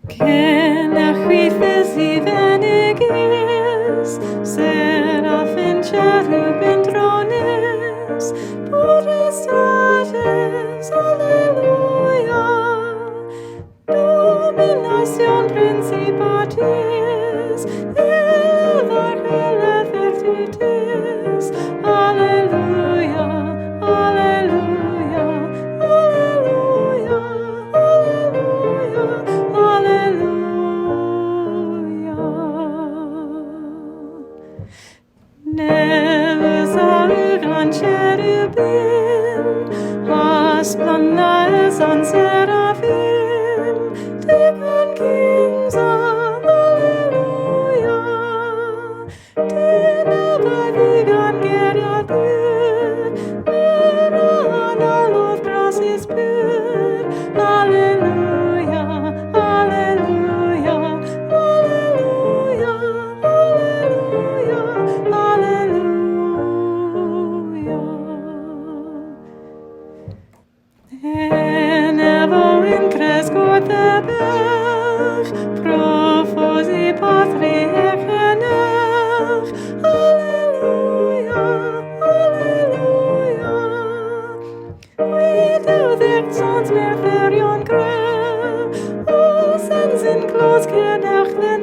Kenewgh, Gwithysi, Venygys, Seraphim, cherubim, drones, potestates, Alleluia, domination, principates, ilvarchele virtutes, Alleluia, Alleluia, Alleluia, Alleluia, Alleluia. Neves augan cherubim, asplanaes an seraphim, decan kinsa, Alleluia, denabavigan geriadur, neran aloth gracis pur, Alleluia, Alleluia, Alleluia, Alleluia, Alleluia. Enevo increscut ebech, profosi patri Kenewgh, Alleluia, Alleluia. Video dekt sans mer ferion greu, o sens in clos Kenewgh the